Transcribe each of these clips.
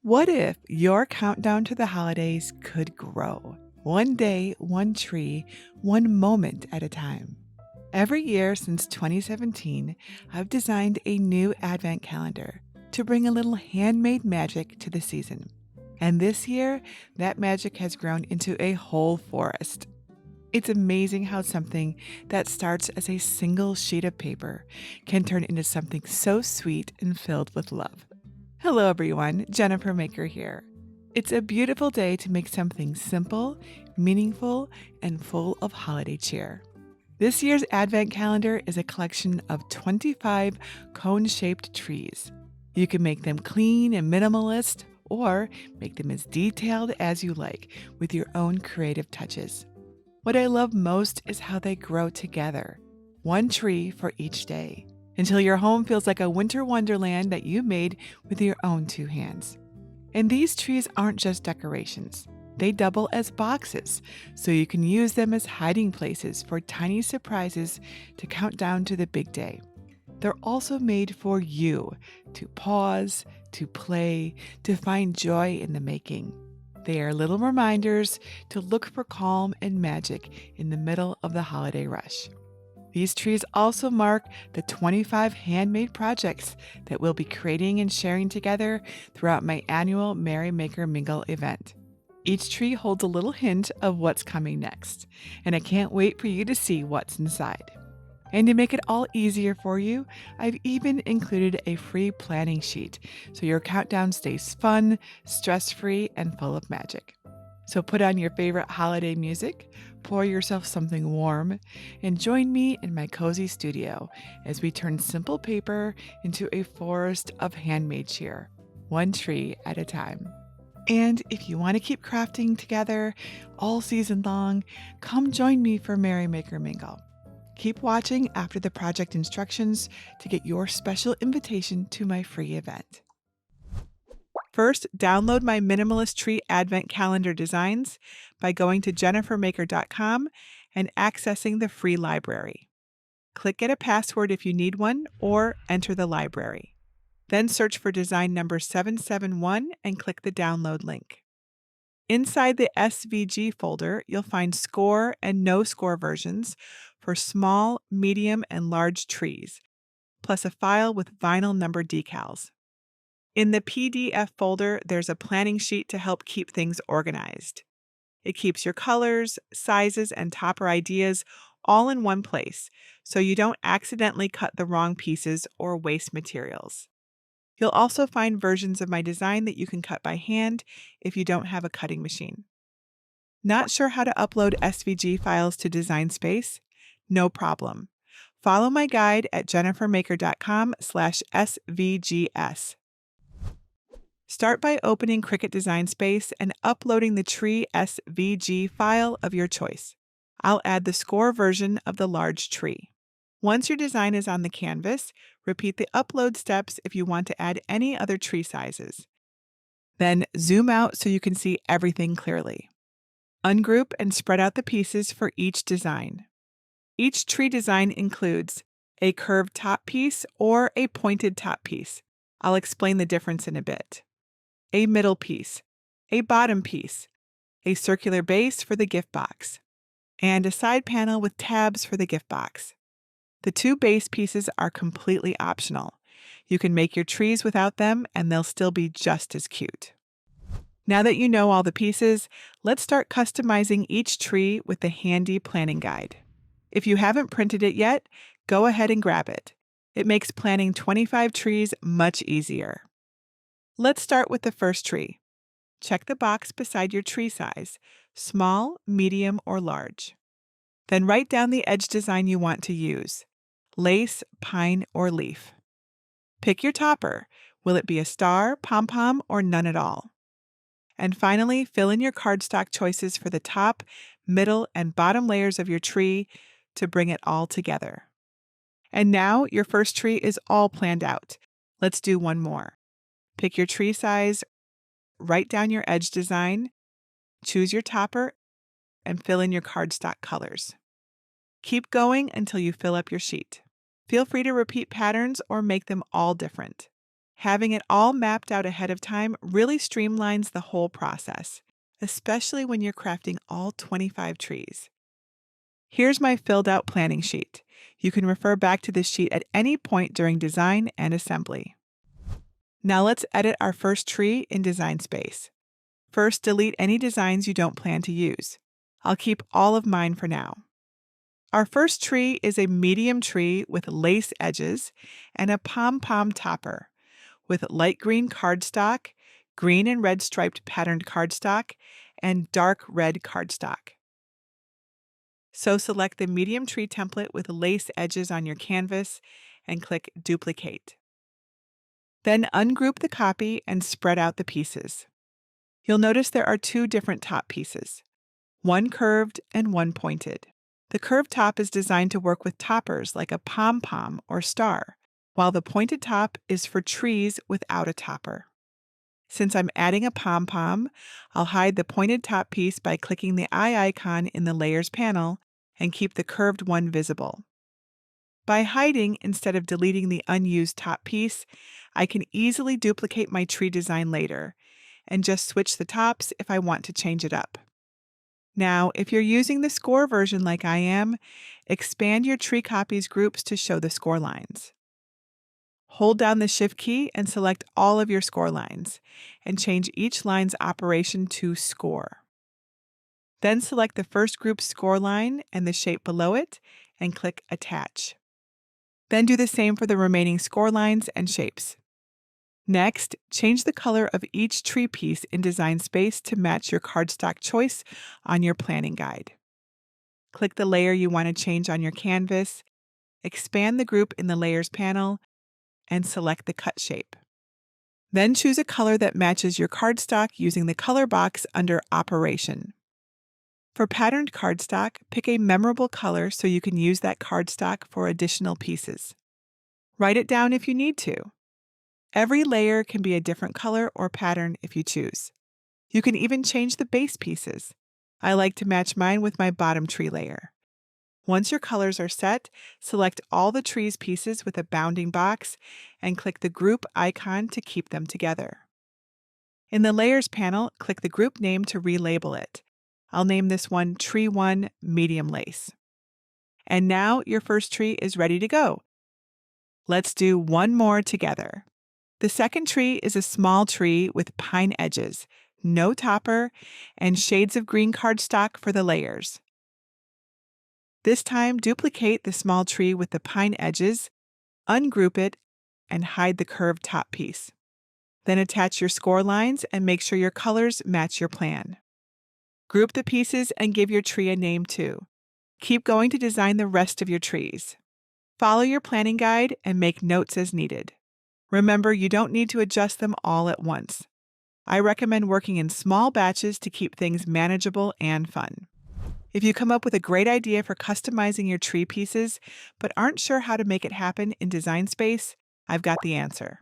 What if your countdown to the holidays could grow? One day, one tree, one moment at a time. Every year since 2017, I've designed a new Advent calendar to bring a little handmade magic to the season. And this year, that magic has grown into a whole forest. It's amazing how something that starts as a single sheet of paper can turn into something so sweet and filled with love. Hello, everyone. Jennifer Maker here. It's a beautiful day to make something simple, meaningful, and full of holiday cheer. This year's Advent calendar is a collection of 25 cone-shaped trees. You can make them clean and minimalist, or make them as detailed as you like with your own creative touches. What I love most is how they grow together, one tree for each day, until your home feels like a winter wonderland that you made with your own two hands. And these trees aren't just decorations. They double as boxes, so you can use them as hiding places for tiny surprises to count down to the big day. They're also made for you to pause, to play, to find joy in the making. They are little reminders to look for calm and magic in the middle of the holiday rush. These trees also mark the 25 handmade projects that we'll be creating and sharing together throughout my annual Merry Maker Mingle event. Each tree holds a little hint of what's coming next, and I can't wait for you to see what's inside. And to make it all easier for you, I've even included a free planning sheet so your countdown stays fun, stress-free, and full of magic. So put on your favorite holiday music, pour yourself something warm, and join me in my cozy studio as we turn simple paper into a forest of handmade cheer, one tree at a time. And if you want to keep crafting together all season long, come join me for Merry Maker Mingle. Keep watching after the project instructions to get your special invitation to my free event. First, download my minimalist tree advent calendar designs by going to jennifermaker.com and accessing the free library. Click Get a Password if you need one, or enter the library. Then search for design number 771 and click the download link. Inside the SVG folder, you'll find score and no score versions for small, medium, and large trees, plus a file with vinyl number decals. In the PDF folder, there's a planning sheet to help keep things organized. It keeps your colors, sizes, and topper ideas all in one place, so you don't accidentally cut the wrong pieces or waste materials. You'll also find versions of my design that you can cut by hand if you don't have a cutting machine. Not sure how to upload SVG files to Design Space? No problem. Follow my guide at jennifermaker.com/SVGS. Start by opening Cricut Design Space and uploading the tree SVG file of your choice. I'll add the score version of the large tree. Once your design is on the canvas, repeat the upload steps if you want to add any other tree sizes. Then zoom out so you can see everything clearly. Ungroup and spread out the pieces for each design. Each tree design includes a curved top piece or a pointed top piece. I'll explain the difference in a bit. A middle piece, a bottom piece, a circular base for the gift box, and a side panel with tabs for the gift box. The two base pieces are completely optional. You can make your trees without them and they'll still be just as cute. Now that you know all the pieces, let's start customizing each tree with the handy planning guide. If you haven't printed it yet, go ahead and grab it. It makes planning 25 trees much easier. Let's start with the first tree. Check the box beside your tree size, small, medium, or large. Then write down the edge design you want to use. Lace, pine, or leaf. Pick your topper. Will it be a star, pom-pom, or none at all? And finally, fill in your cardstock choices for the top, middle, and bottom layers of your tree to bring it all together. And now your first tree is all planned out. Let's do one more. Pick your tree size, write down your edge design, choose your topper, and fill in your cardstock colors. Keep going until you fill up your sheet. Feel free to repeat patterns or make them all different. Having it all mapped out ahead of time really streamlines the whole process, especially when you're crafting all 25 trees. Here's my filled out planning sheet. You can refer back to this sheet at any point during design and assembly. Now let's edit our first tree in Design Space. First, delete any designs you don't plan to use. I'll keep all of mine for now. Our first tree is a medium tree with lace edges and a pom-pom topper with light green cardstock, green and red striped patterned cardstock, and dark red cardstock. So select the medium tree template with lace edges on your canvas and click Duplicate. Then ungroup the copy and spread out the pieces. You'll notice there are two different top pieces, one curved and one pointed. The curved top is designed to work with toppers like a pom-pom or star, while the pointed top is for trees without a topper. Since I'm adding a pom-pom, I'll hide the pointed top piece by clicking the eye icon in the Layers panel and keep the curved one visible. By hiding instead of deleting the unused top piece, I can easily duplicate my tree design later and just switch the tops if I want to change it up. Now, if you're using the score version like I am, expand your tree copies groups to show the score lines. Hold down the Shift key and select all of your score lines, and change each line's operation to score. Then select the first group's score line and the shape below it, and click Attach. Then do the same for the remaining score lines and shapes. Next, change the color of each tree piece in Design Space to match your cardstock choice on your planning guide. Click the layer you want to change on your canvas, expand the group in the Layers panel, and select the cut shape. Then choose a color that matches your cardstock using the color box under Operation. For patterned cardstock, pick a memorable color so you can use that cardstock for additional pieces. Write it down if you need to. Every layer can be a different color or pattern if you choose. You can even change the base pieces. I like to match mine with my bottom tree layer. Once your colors are set, select all the tree's pieces with a bounding box and click the group icon to keep them together. In the Layers panel, click the group name to relabel it. I'll name this one Tree 1 Medium Lace. And now your first tree is ready to go. Let's do one more together. The second tree is a small tree with pine edges, no topper, and shades of green cardstock for the layers. This time, duplicate the small tree with the pine edges, ungroup it, and hide the curved top piece. Then attach your score lines and make sure your colors match your plan. Group the pieces and give your tree a name too. Keep going to design the rest of your trees. Follow your planning guide and make notes as needed. Remember, you don't need to adjust them all at once. I recommend working in small batches to keep things manageable and fun. If you come up with a great idea for customizing your tree pieces, but aren't sure how to make it happen in Design Space, I've got the answer.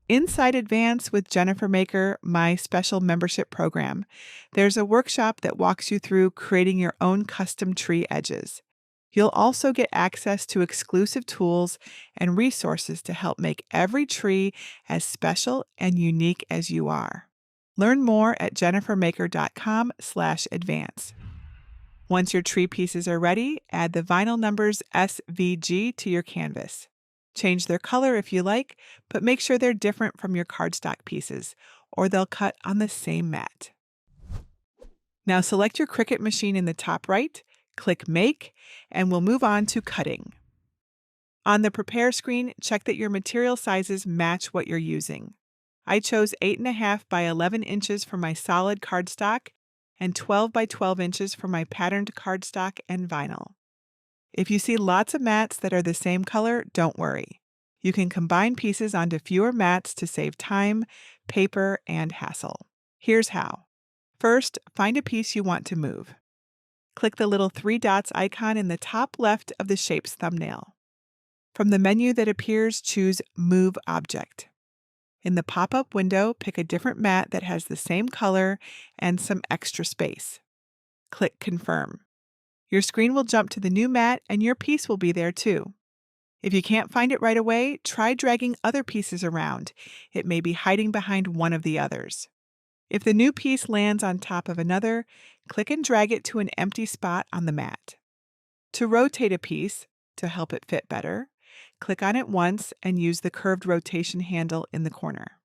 Inside Advance with Jennifer Maker, my special membership program, there's a workshop that walks you through creating your own custom tree edges. You'll also get access to exclusive tools and resources to help make every tree as special and unique as you are. Learn more at jennifermaker.com/advance. Once your tree pieces are ready, add the vinyl numbers SVG to your canvas. Change their color if you like, but make sure they're different from your cardstock pieces, or they'll cut on the same mat. Now select your Cricut machine in the top right, click Make, and we'll move on to cutting. On the Prepare screen, check that your material sizes match what you're using. I chose 8.5 by 11 inches for my solid cardstock and 12 by 12 inches for my patterned cardstock and vinyl. If you see lots of mats that are the same color, don't worry. You can combine pieces onto fewer mats to save time, paper, and hassle. Here's how. First, find a piece you want to move. Click the little 3 dots icon in the top left of the shape's thumbnail. From the menu that appears, choose Move Object. In the pop-up window, pick a different mat that has the same color and some extra space. Click Confirm. Your screen will jump to the new mat and your piece will be there too. If you can't find it right away, try dragging other pieces around. It may be hiding behind one of the others. If the new piece lands on top of another, click and drag it to an empty spot on the mat. To rotate a piece, to help it fit better, click on it once and use the curved rotation handle in the corner.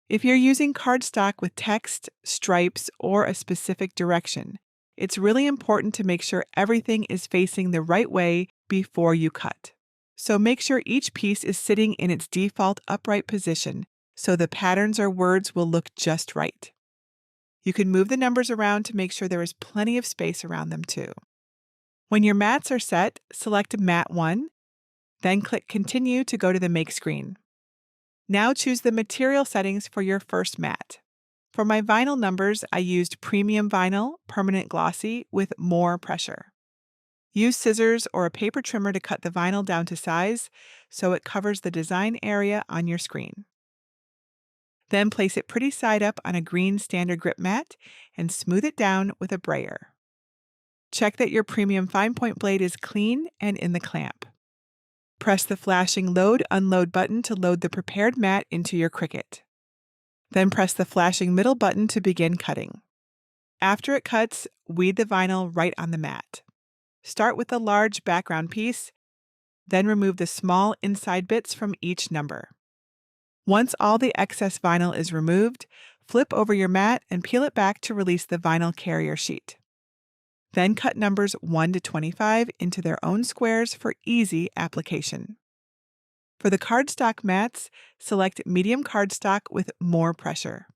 If you're using cardstock with text, stripes, or a specific direction, it's really important to make sure everything is facing the right way before you cut. So make sure each piece is sitting in its default upright position so the patterns or words will look just right. You can move the numbers around to make sure there is plenty of space around them too. When your mats are set, select Mat 1, then click Continue to go to the Make screen. Now choose the material settings for your first mat. For my vinyl numbers, I used premium vinyl, permanent glossy, with more pressure. Use scissors or a paper trimmer to cut the vinyl down to size so it covers the design area on your screen. Then place it pretty side up on a green standard grip mat and smooth it down with a brayer. Check that your premium fine point blade is clean and in the clamp. Press the flashing Load/Unload button to load the prepared mat into your Cricut. Then press the flashing middle button to begin cutting. After it cuts, weed the vinyl right on the mat. Start with the large background piece, then remove the small inside bits from each number. Once all the excess vinyl is removed, flip over your mat and peel it back to release the vinyl carrier sheet. Then cut numbers 1 to 25 into their own squares for easy application. For the cardstock mats, select medium cardstock with more pressure.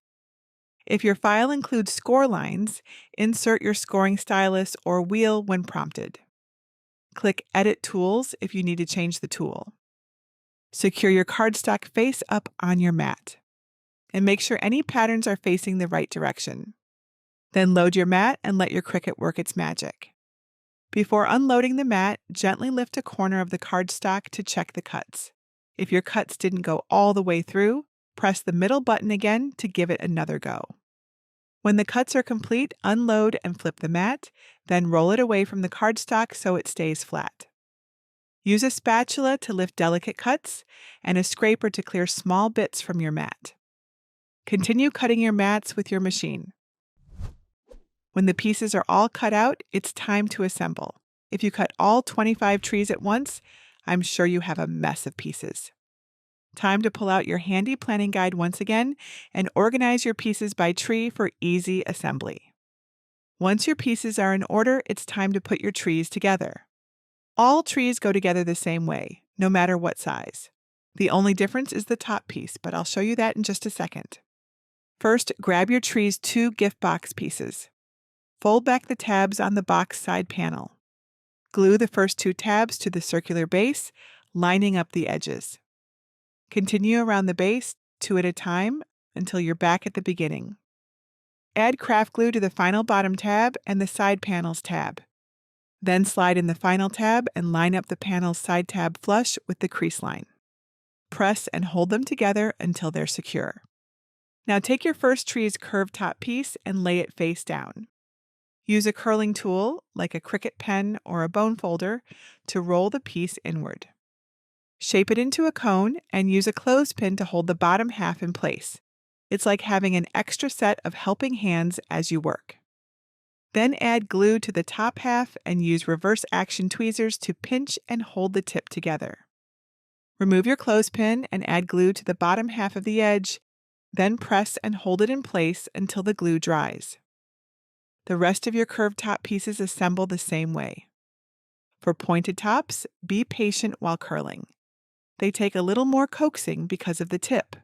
If your file includes score lines, insert your scoring stylus or wheel when prompted. Click Edit Tools if you need to change the tool. Secure your cardstock face up on your mat. And make sure any patterns are facing the right direction. Then load your mat and let your Cricut work its magic. Before unloading the mat, gently lift a corner of the cardstock to check the cuts. If your cuts didn't go all the way through, press the middle button again to give it another go. When the cuts are complete, unload and flip the mat, then roll it away from the cardstock so it stays flat. Use a spatula to lift delicate cuts and a scraper to clear small bits from your mat. Continue cutting your mats with your machine. When the pieces are all cut out, it's time to assemble. If you cut all 25 trees at once, I'm sure you have a mess of pieces. Time to pull out your handy planning guide once again and organize your pieces by tree for easy assembly. Once your pieces are in order, it's time to put your trees together. All trees go together the same way, no matter what size. The only difference is the top piece, but I'll show you that in just a second. First, grab your tree's 2 gift box pieces. Fold back the tabs on the box side panel. Glue the first 2 tabs to the circular base, lining up the edges. Continue around the base 2 at a time until you're back at the beginning. Add craft glue to the final bottom tab and the side panels tab. Then slide in the final tab and line up the panel's side tab flush with the crease line. Press and hold them together until they're secure. Now take your first tree's curved top piece and lay it face down. Use a curling tool, like a Cricut pen or a bone folder, to roll the piece inward. Shape it into a cone and use a clothespin to hold the bottom half in place. It's like having an extra set of helping hands as you work. Then add glue to the top half and use reverse action tweezers to pinch and hold the tip together. Remove your clothespin and add glue to the bottom half of the edge, then press and hold it in place until the glue dries. The rest of your curved top pieces assemble the same way. For pointed tops, be patient while curling. They take a little more coaxing because of the tip.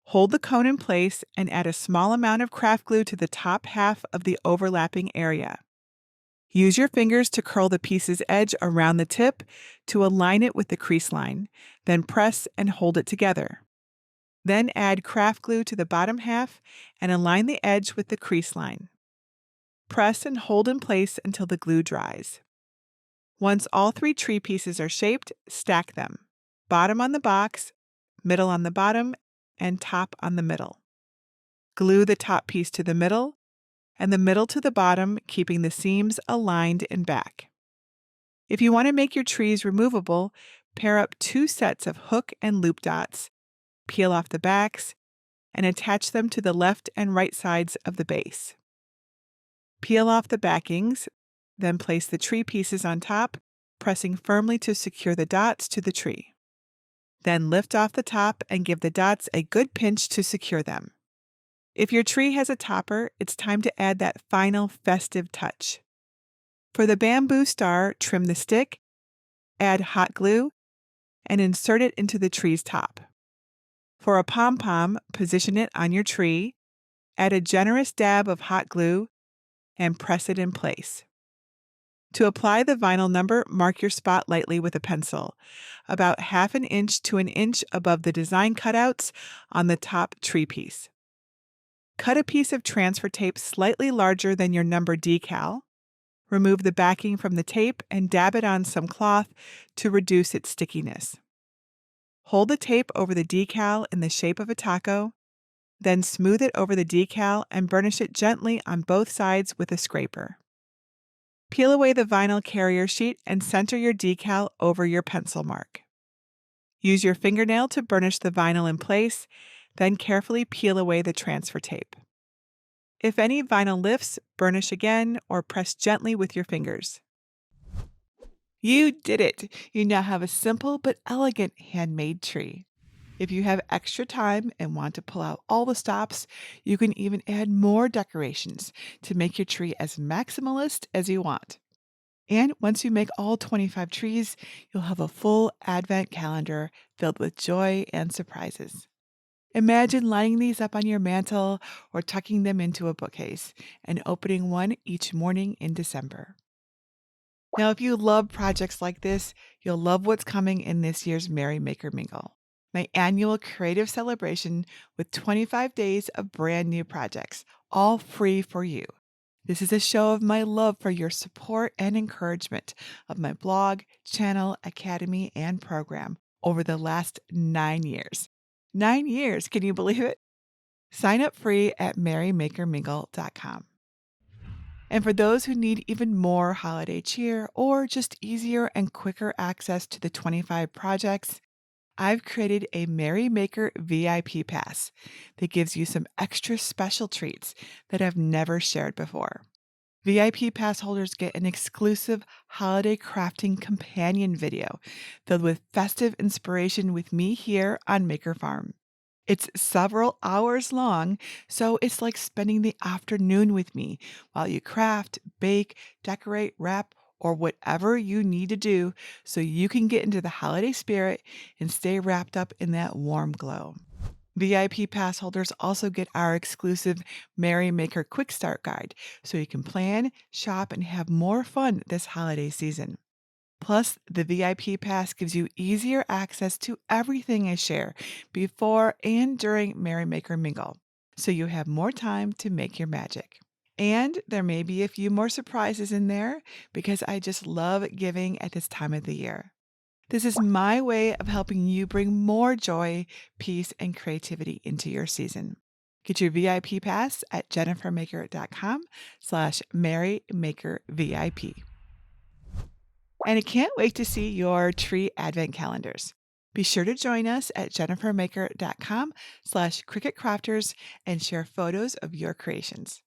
Hold the cone in place and add a small amount of craft glue to the top half of the overlapping area. Use your fingers to curl the piece's edge around the tip to align it with the crease line, then press and hold it together. Then add craft glue to the bottom half and align the edge with the crease line. Press and hold in place until the glue dries. Once all 3 tree pieces are shaped, stack them. Bottom on the box, middle on the bottom, and top on the middle. Glue the top piece to the middle and the middle to the bottom, keeping the seams aligned and back. If you want to make your trees removable, Pair up 2 sets of hook and loop dots, peel off the backs, and attach them to the left and right sides of the base. Peel off the backings, then place the tree pieces on top, pressing firmly to secure the dots to the tree. Then lift off the top and give the dots a good pinch to secure them. If your tree has a topper, it's time to add that final festive touch. For the bamboo star, trim the stick, add hot glue, and insert it into the tree's top. For a pom-pom, position it on your tree, add a generous dab of hot glue, and press it in place. To apply the vinyl number, mark your spot lightly with a pencil, about 1/2 inch to 1 inch above the design cutouts on the top tree piece. Cut a piece of transfer tape slightly larger than your number decal. Remove the backing from the tape and dab it on some cloth to reduce its stickiness. Hold the tape over the decal in the shape of a taco, then smooth it over the decal and burnish it gently on both sides with a scraper. Peel away the vinyl carrier sheet and center your decal over your pencil mark. Use your fingernail to burnish the vinyl in place, then carefully peel away the transfer tape. If any vinyl lifts, burnish again or press gently with your fingers. You did it! You now have a simple but elegant handmade tree. If you have extra time and want to pull out all the stops, you can even add more decorations to make your tree as maximalist as you want. And once you make all 25 trees, you'll have a full Advent calendar filled with joy and surprises. Imagine lining these up on your mantle or tucking them into a bookcase and opening one each morning in December. Now, if you love projects like this, you'll love what's coming in this year's Merry Maker Mingle, my annual creative celebration with 25 days of brand new projects, all free for you. This is a show of my love for your support and encouragement of my blog, channel, academy, and program over the last 9 years. 9 years, can you believe it? Sign up free at merrymakermingle.com. And for those who need even more holiday cheer or just easier and quicker access to the 25 projects, I've created a Merry Maker VIP Pass that gives you some extra special treats that I've never shared before. VIP Pass holders get an exclusive holiday crafting companion video filled with festive inspiration with me here on Maker Farm. It's several hours long, so it's like spending the afternoon with me while you craft, bake, decorate, wrap, or whatever you need to do so you can get into the holiday spirit and stay wrapped up in that warm glow. VIP Pass holders also get our exclusive Merry Maker Quick Start Guide so you can plan, shop, and have more fun this holiday season. Plus, the VIP Pass gives you easier access to everything I share before and during Merry Maker Mingle, so you have more time to make your magic. And there may be a few more surprises in there because I just love giving at this time of the year. This is my way of helping you bring more joy, peace, and creativity into your season. Get your VIP Pass at jennifermaker.com/merrymakervip. And I can't wait to see your tree advent calendars. Be sure to join us at jennifermaker.com/cricketcrafters and share photos of your creations.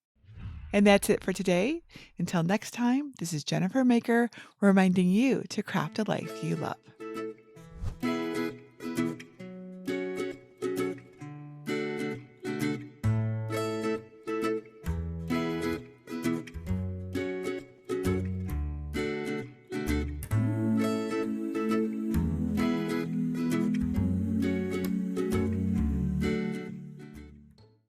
And that's it for today. Until next time, this is Jennifer Maker reminding you to craft a life you love.